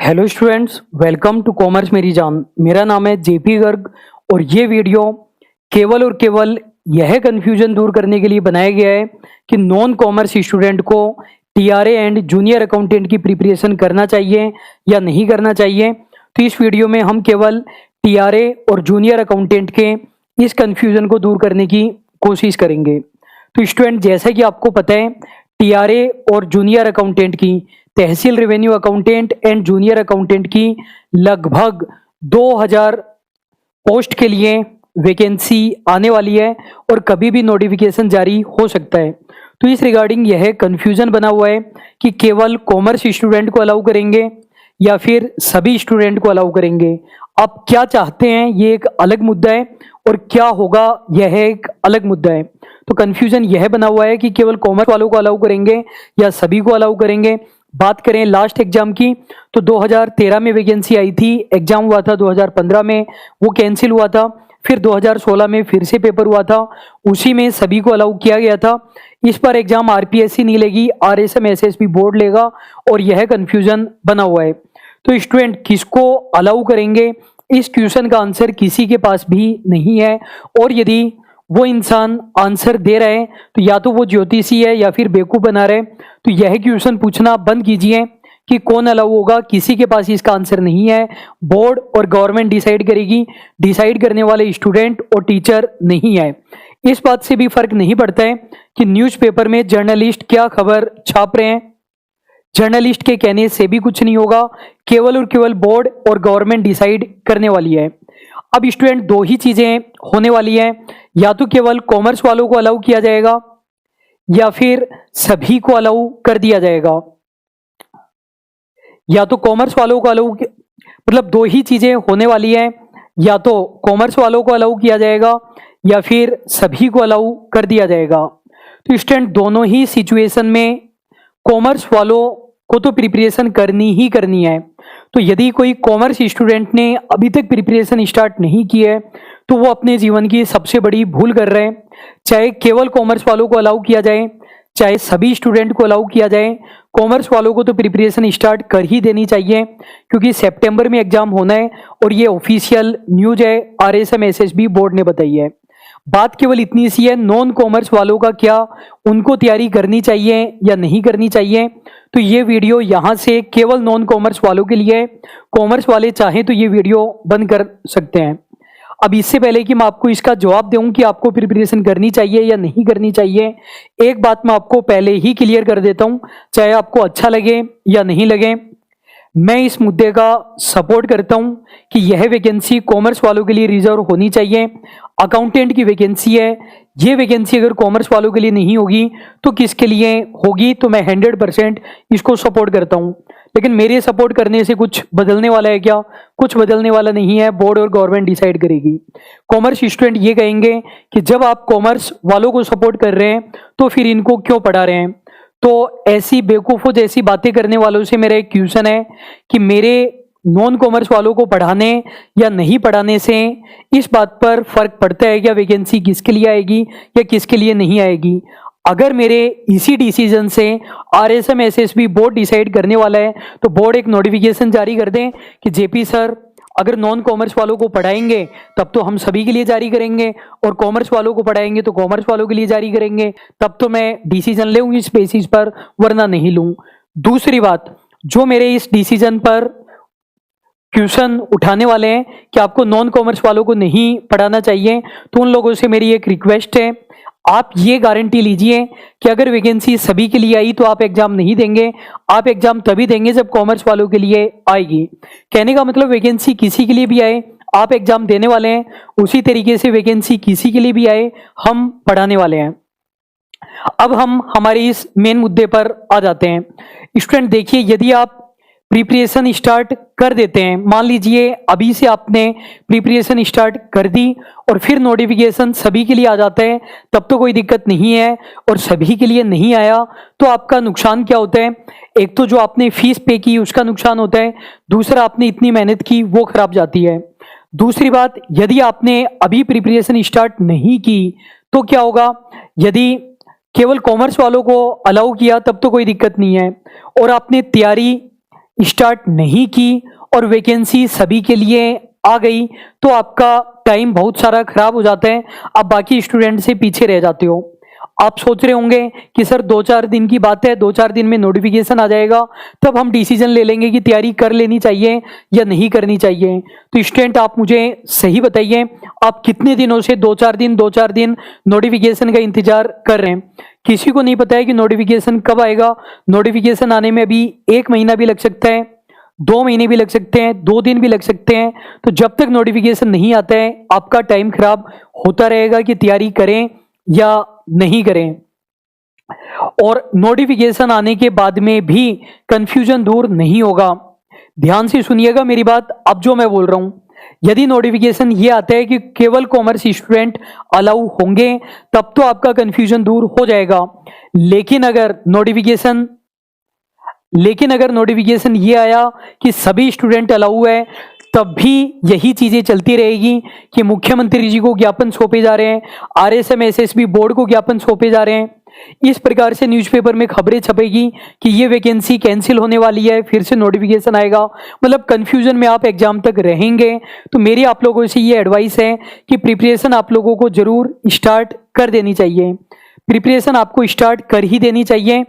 Hello students, welcome to commerce मेरी जान। मेरा नाम है जेपी गर्ग और ये वीडियो केवल और केवल यह कन्फ्यूजन दूर करने के लिए बनाया गया है कि नॉन कॉमर्स स्टूडेंट को टीआरए एंड जूनियर अकाउंटेंट की प्रिपरेशन करना चाहिए या नहीं करना चाहिए। तो इस वीडियो में हम केवल टीआरए और जूनियर अकाउंटेंट के इस कन्फ्यूजन को दूर करने की कोशिश करेंगे। तो स्टूडेंट, जैसा कि आपको पता है, टीआरए और जूनियर अकाउंटेंट की, तहसील revenue accountant and junior accountant की लगभग 2000 पोस्ट के लिए वैकेंसी आने वाली है और कभी भी नोटिफिकेशन जारी हो सकता है। तो इस रिगार्डिंग यह कंफ्यूजन बना हुआ है कि केवल कॉमर्स स्टूडेंट को अलाउ करेंगे या फिर सभी स्टूडेंट को अलाउ करेंगे। आप क्या चाहते हैं ये एक अलग मुद्दा है और क्या होगा यह एक अलग मुद्दा है। तो कंफ्यूजन यह बना हुआ है कि केवल कॉमर्स वालों को अलाउ करेंगे या सभी को अलाउ करेंगे। बात करें लास्ट एग्जाम की तो 2013 में वैकेंसी आई थी, एग्जाम हुआ था 2015 में, वो कैंसिल हुआ था। फिर 2016 में फिर से पेपर हुआ था, उसी में सभी को अलाउ किया गया था। इस पर एग्जाम आरपीएससी नहीं लेगी, आरएसएम एसएसबी बोर्ड लेगा और यह कंफ्यूजन बना हुआ है। तो स्टूडेंट किसको अलाउ करेंगे, इस क्वेश्चन का आंसर किसी के पास भी नहीं है। और यदि वो इंसान आंसर दे रहे हैं तो या तो वो ज्योतिषी है या फिर बेवकूफ बना रहे। तो यह क्वेश्चन पूछना बंद कीजिए कि कौन अलाउ होगा, किसी के पास इसका आंसर नहीं है। बोर्ड और गवर्नमेंट डिसाइड करेगी, डिसाइड करने वाले स्टूडेंट और टीचर नहीं है। इस बात से भी फर्क नहीं पड़ता है कि न्यूज़पेपर में जर्नलिस्ट क्या खबर छाप रहे हैं, जर्नलिस्ट के कहने से भी कुछ नहीं होगा। केवल और केवल बोर्ड और गवर्नमेंट डिसाइड करने वाली है। अब स्टूडेंट, दो ही चीजें होने वाली है, या तो केवल कॉमर्स वालों को अलाउ किया जाएगा या फिर सभी को अलाउ कर दिया जाएगा। या तो कॉमर्स वालों को अलाउ, मतलब दो ही चीजें होने वाली है, या तो कॉमर्स वालों को अलाउ किया जाएगा या फिर सभी को अलाउ कर दिया जाएगा। तो स्टूडेंट, दोनों ही सिचुएशन में कॉमर्स वालों को तो प्रिपरेशन करनी ही करनी है। तो यदि कोई कॉमर्स स्टूडेंट ने अभी तक प्रिपरेशन स्टार्ट नहीं की है तो वो अपने जीवन की सबसे बड़ी भूल कर रहे हैं। चाहे केवल कॉमर्स वालों को अलाउ किया जाए, चाहे सभी स्टूडेंट को अलाउ किया जाए, कॉमर्स वालों को तो प्रिपरेशन स्टार्ट कर ही देनी चाहिए, क्योंकि सितंबर में एग्जाम होना है और ये ऑफिशियल न्यूज है, आरएसएम एसएसबी बोर्ड ने बताई है। बात केवल इतनी सी है, नॉन कॉमर्स वालों का क्या, उनको तैयारी करनी चाहिए या नहीं करनी चाहिए। तो ये वीडियो यहाँ से केवल नॉन कॉमर्स वालों के लिए है। कॉमर्स वाले चाहें तो ये वीडियो बंद कर सकते हैं। अब इससे पहले कि मैं आपको इसका जवाब दूं कि आपको प्रिपरेशन करनी चाहिए या नहीं करनी चाहिए, एक बात मैं आपको पहले ही क्लियर कर देता हूं, चाहे आपको अच्छा लगे या नहीं लगे। मैं इस मुद्दे का सपोर्ट करता हूं कि यह वैकेंसी कॉमर्स वालों के लिए रिजर्व होनी चाहिए। अकाउंटेंट की वैकेंसी है, ये वैकेंसी अगर कॉमर्स वालों के लिए नहीं होगी तो किसके लिए होगी। तो मैं 100% इसको सपोर्ट करता हूं। लेकिन मेरे सपोर्ट करने से कुछ बदलने वाला है क्या? कुछ बदलने वाला नहीं है, बोर्ड और गवर्नमेंट डिसाइड करेगी। कॉमर्स स्टूडेंट ये कहेंगे कि जब आप कॉमर्स वालों को सपोर्ट कर रहे हैं तो फिर इनको क्यों पढ़ा रहे हैं। तो ऐसी बेवकूफ़ों जैसी बातें करने वालों से मेरा एक क्वेश्चन है कि मेरे नॉन कॉमर्स वालों को पढ़ाने या नहीं पढ़ाने से इस बात पर फर्क पड़ता है क्या वैकेंसी किसके लिए आएगी या किसके लिए नहीं आएगी। अगर मेरे इसी डिसीजन से आरएसएम एसएसबी बोर्ड डिसाइड करने वाला है तो बोर्ड एक नोटिफिकेशन जारी कर दें कि जेपी सर, अगर नॉन कॉमर्स वालों को पढ़ाएंगे तब तो हम सभी के लिए जारी करेंगे, और कॉमर्स वालों को पढ़ाएंगे तो कॉमर्स वालों के लिए जारी करेंगे, तब तो मैं डिसीजन लूँ इस बेसिस पर, वरना नहीं लूँ। दूसरी बात, जो मेरे इस डिसीजन पर क्वेश्चन उठाने वाले हैं कि आपको नॉन कॉमर्स वालों को नहीं पढ़ाना चाहिए, तो उन लोगों से मेरी एक रिक्वेस्ट है, आप ये गारंटी लीजिए कि अगर वैकेंसी सभी के लिए आई तो आप एग्जाम नहीं देंगे। आप एग्जाम तभी देंगे जब कॉमर्स वालों के लिए आएगी। कहने का मतलब वैकेंसी किसी के लिए भी आए आप एग्जाम देने वाले हैं, उसी तरीके से वैकेंसी किसी के लिए भी आए हम पढ़ाने वाले हैं। अब हम हमारे इस मेन मुद्दे पर आ जाते हैं। स्टूडेंट देखिए, यदि आप प्रिपरेशन स्टार्ट कर देते हैं, मान लीजिए अभी से आपने प्रिपरेशन स्टार्ट कर दी और फिर नोटिफिकेशन सभी के लिए आ जाता है, तब तो कोई दिक्कत नहीं है, और सभी के लिए नहीं आया तो आपका नुकसान क्या होता है? एक तो जो आपने फीस पे की उसका नुकसान होता है, दूसरा आपने इतनी मेहनत की वो खराब जाती है। दूसरी बात, यदि आपने अभी प्रिपरेशन स्टार्ट नहीं की तो क्या होगा? यदि केवल कॉमर्स वालों को अलाउ किया तब तो कोई दिक्कत नहीं है, और आपने तैयारी स्टार्ट नहीं की और वैकेंसी सभी के लिए आ गई तो आपका टाइम बहुत सारा खराब हो जाता है, आप बाकी स्टूडेंट से पीछे रह जाते हो। आप सोच रहे होंगे कि सर 2-4 दिन की बात है, 2-4 दिन में नोटिफिकेशन आ जाएगा, तब हम डिसीजन ले लेंगे कि तैयारी कर लेनी चाहिए या नहीं करनी चाहिए। तो स्टूडेंट आप मुझे सही बताइए, आप कितने दिनों से 2-4 दिन नोटिफिकेशन का इंतजार कर रहे हैं? किसी को नहीं पता है कि नोटिफिकेशन कब आएगा। नोटिफिकेशन आने में अभी 1 महीना भी लग सकता है, 2 महीने भी लग सकते हैं, 2 दिन भी लग सकते हैं। तो जब तक नोटिफिकेशन नहीं आता है आपका टाइम खराब होता रहेगा कि तैयारी करें या नहीं करें। और नोटिफिकेशन आने के बाद में भी कंफ्यूजन दूर नहीं होगा। ध्यान से सुनिएगा मेरी बात, अब जो मैं बोल रहा हूं, यदि नोटिफिकेशन ये आता है कि केवल कॉमर्स स्टूडेंट अलाउ होंगे तब तो आपका कंफ्यूजन दूर हो जाएगा। लेकिन अगर नोटिफिकेशन ये आया कि सभी स्टूडेंट अलाउ है, तब भी यही चीजें चलती रहेगी कि मुख्यमंत्री जी को ज्ञापन सौंपे जा रहे हैं, आरएसएम एसएसबी बोर्ड को ज्ञापन सौंपे जा रहे हैं। इस प्रकार से न्यूज़पेपर में खबरें छपेगी कि ये वैकेंसी कैंसिल होने वाली है, फिर से नोटिफिकेशन आएगा। मतलब कंफ्यूजन में आप एग्जाम तक रहेंगे। तो मेरी आप लोगों से ये एडवाइस है कि प्रिपरेशन आप लोगों को जरूर स्टार्ट कर देनी चाहिए। प्रिपरेशन आपको स्टार्ट कर ही देनी चाहिए।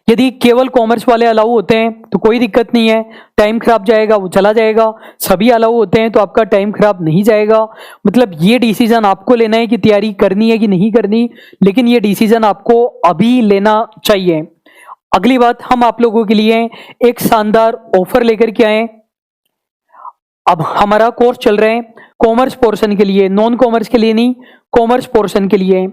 यदि केवल कॉमर्स वाले अलाउ होते हैं तो कोई दिक्कत नहीं है, टाइम खराब जाएगा वो चला जाएगा। सभी अलाउ होते हैं तो आपका टाइम खराब नहीं जाएगा। मतलब ये डिसीजन आपको लेना है कि तैयारी करनी है कि नहीं करनी, लेकिन ये डिसीजन आपको अभी लेना चाहिए। अगली बात, हम आप लोगों के लिए एक शानदार ऑफर लेकर के आए। अब हमारा कोर्स चल रहा है कॉमर्स पोर्शन के लिए, नॉन कॉमर्स के लिए नहीं, कॉमर्स पोर्शन के लिए।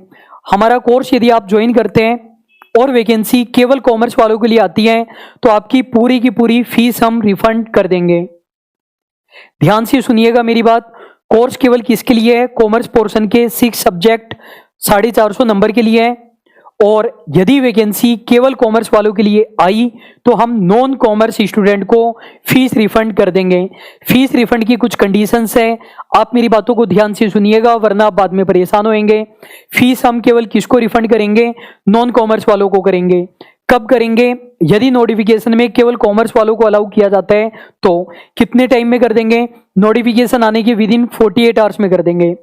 हमारा कोर्स यदि आप ज्वाइन करते हैं और वैकेंसी केवल कॉमर्स वालों के लिए आती है तो आपकी पूरी की पूरी फीस हम रिफंड कर देंगे। ध्यान से सुनिएगा मेरी बात, कोर्स केवल किसके लिए है? कॉमर्स पोर्शन के 6 सब्जेक्ट 450 नंबर के लिए है। और यदि वैकेंसी केवल कॉमर्स वालों के लिए आई तो हम नॉन कॉमर्स स्टूडेंट को फीस रिफंड कर देंगे। फीस रिफंड की कुछ कंडीशंस है, आप मेरी बातों को ध्यान से सुनिएगा वरना आप बाद में परेशान होंगे। फीस हम केवल किसको रिफंड करेंगे? नॉन कॉमर्स वालों को करेंगे। कब करेंगे? यदि नोटिफिकेशन में केवल कॉमर्स वालों को अलाउ किया जाता है तो कितने टाइम में कर देंगे? नोटिफिकेशन आने के विदिन 48 आवर्स में कर देंगे।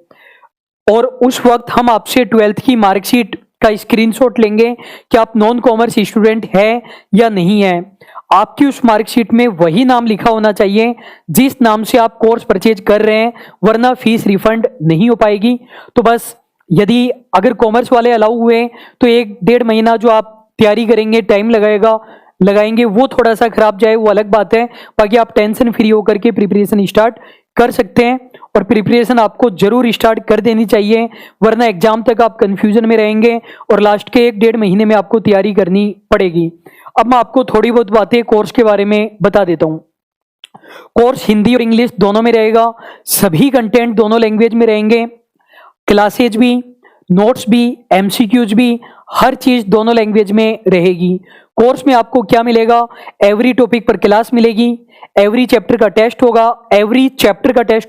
और उस वक्त हम आपसे 12th की मार्कशीट का स्क्रीनशॉट लेंगे कि आप नॉन कॉमर्स स्टूडेंट है या नहीं है। आपकी उस मार्कशीट में वही नाम लिखा होना चाहिए जिस नाम से आप कोर्स परचेज कर रहे हैं, वरना फीस रिफंड नहीं हो पाएगी। तो बस यदि अगर कॉमर्स वाले अलाउ हुए तो 1-1.5 महीना जो आप तैयारी करेंगे, टाइम लगाएंगे, वो थोड़ा सा खराब जाए वो अलग बात है। बाकी आप टेंशन फ्री होकर के प्रिपरेशन स्टार्ट कर सकते हैं। और प्रिपरेशन आपको जरूर स्टार्ट कर देनी चाहिए वरना एग्जाम तक आप कंफ्यूजन में रहेंगे और लास्ट के 1-1.5 महीने में आपको तैयारी करनी पड़ेगी। अब मैं आपको थोड़ी बहुत बातें कोर्स के बारे में बता देता हूँ। कोर्स हिंदी और इंग्लिश दोनों में रहेगा, सभी कंटेंट दोनों लैंग्वेज में रहेंगे, क्लासेज भी, नोट्स भी, एमसीक्यूज भी, हर चीज दोनों लैंग्वेज में रहेगी। कोर्स में आपको क्या मिलेगा? एवरी टॉपिक पर क्लास मिलेगी, एवरी चैप्टर का टेस्ट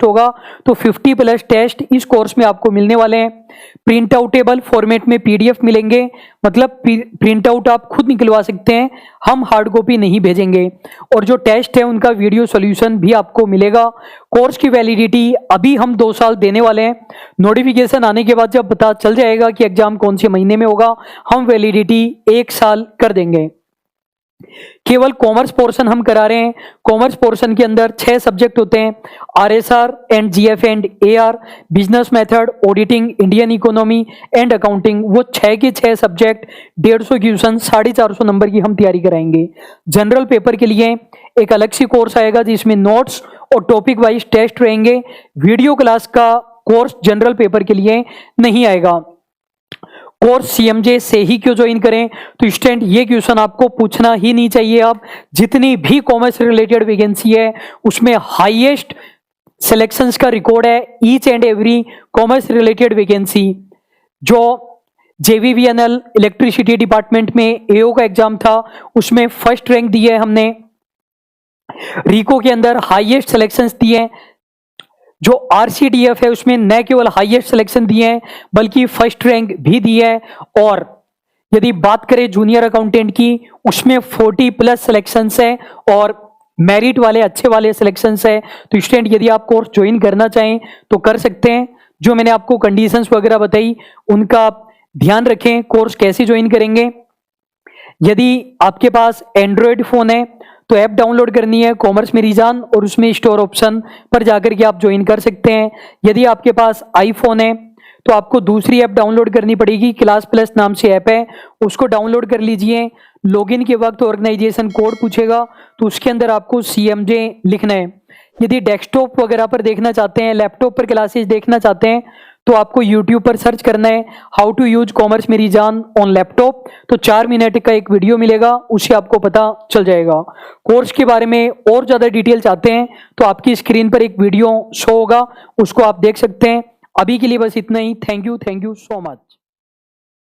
होगा, तो 50+ टेस्ट इस कोर्स में आपको मिलने वाले हैं। प्रिंट आउटेबल फॉर्मेट में पीडीएफ मिलेंगे, मतलब प्रिंट आउट आप खुद निकलवा सकते हैं, हम हार्ड कॉपी नहीं भेजेंगे। और जो टेस्ट है उनका वीडियो सॉल्यूशन भी आपको मिलेगा। कोर्स की वैलिडिटी अभी हम 2 साल देने वाले हैं। नोटिफिकेशन आने के बाद जब पता चल जाएगा कि एग्जाम कौन से महीने में होगा, हम वैलिडिटी 1 साल कर देंगे। केवल कॉमर्स पोर्शन हम करा रहे हैं। कॉमर्स पोर्शन के अंदर 6 सब्जेक्ट होते हैं, RSR and GF and AR, business method, auditing, Indian economy and accounting. वो 6 के 6 सब्जेक्ट, 150 क्वेश्चन, 450 नंबर की हम तैयारी कराएंगे। जनरल पेपर के लिए एक अलग से कोर्स आएगा जिसमें नोट्स और टॉपिक वाइज टेस्ट रहेंगे। वीडियो क्लास का कोर्स जनरल पेपर के लिए नहीं आएगा। कोर्स सीएमजे से ही क्यों ज्वाइन करें? तो स्टूडेंट ये क्वेश्चन आपको पूछना ही नहीं चाहिए। आप जितनी भी कॉमर्स रिलेटेड वैकेंसी है उसमें हाईएस्ट सिलेक्शंस का रिकॉर्ड है। Each and every commerce related vacancy जो जेवीवीएनएल इलेक्ट्रिसिटी डिपार्टमेंट में एओ का एग्जाम था उसमें फर्स्ट रैंक दी है हमने। रिको के अंदर हाईएस्ट सिलेक्शंस दिए। जो आरसीडीएफ है उसमें न केवल हाईएस्ट सिलेक्शन दिए हैं बल्कि फर्स्ट रैंक भी दी है। और यदि बात करें जूनियर अकाउंटेंट की, उसमें 40 प्लस सिलेक्शंस है और मेरिट वाले अच्छे वाले सिलेक्शंस है। तो स्टूडेंट यदि आप कोर्स ज्वाइन करना चाहें तो कर सकते हैं। जो मैंने आपको कंडीशंस वगैरह बताई उनका आप ध्यान रखें। कोर्स कैसे ज्वाइन करेंगे, यदि आपके पास एंड्रॉयड फोन है तो ऐप डाउनलोड करनी है कॉमर्स मेरी जान, और उसमें स्टोर ऑप्शन पर जाकर के आप ज्वाइन कर सकते हैं। यदि आपके पास आईफोन है तो आपको दूसरी ऐप डाउनलोड करनी पड़ेगी, क्लास प्लस नाम से ऐप है, उसको डाउनलोड कर लीजिए। लॉगिन के वक्त ऑर्गेनाइजेशन कोड पूछेगा तो उसके अंदर आपको CMJ लिखना है। यदि डेस्कटॉप वगैरह पर देखना चाहते हैं, लैपटॉप पर क्लासेस देखना चाहते हैं तो आपको YouTube पर सर्च करना है हाउ टू यूज कॉमर्स मेरी जान ऑन लैपटॉप। तो 4 मिनट का एक वीडियो मिलेगा, उससे आपको पता चल जाएगा। कोर्स के बारे में और ज़्यादा डिटेल चाहते हैं तो आपकी स्क्रीन पर एक वीडियो शो होगा, उसको आप देख सकते हैं। अभी के लिए बस इतना ही। Thank you so much.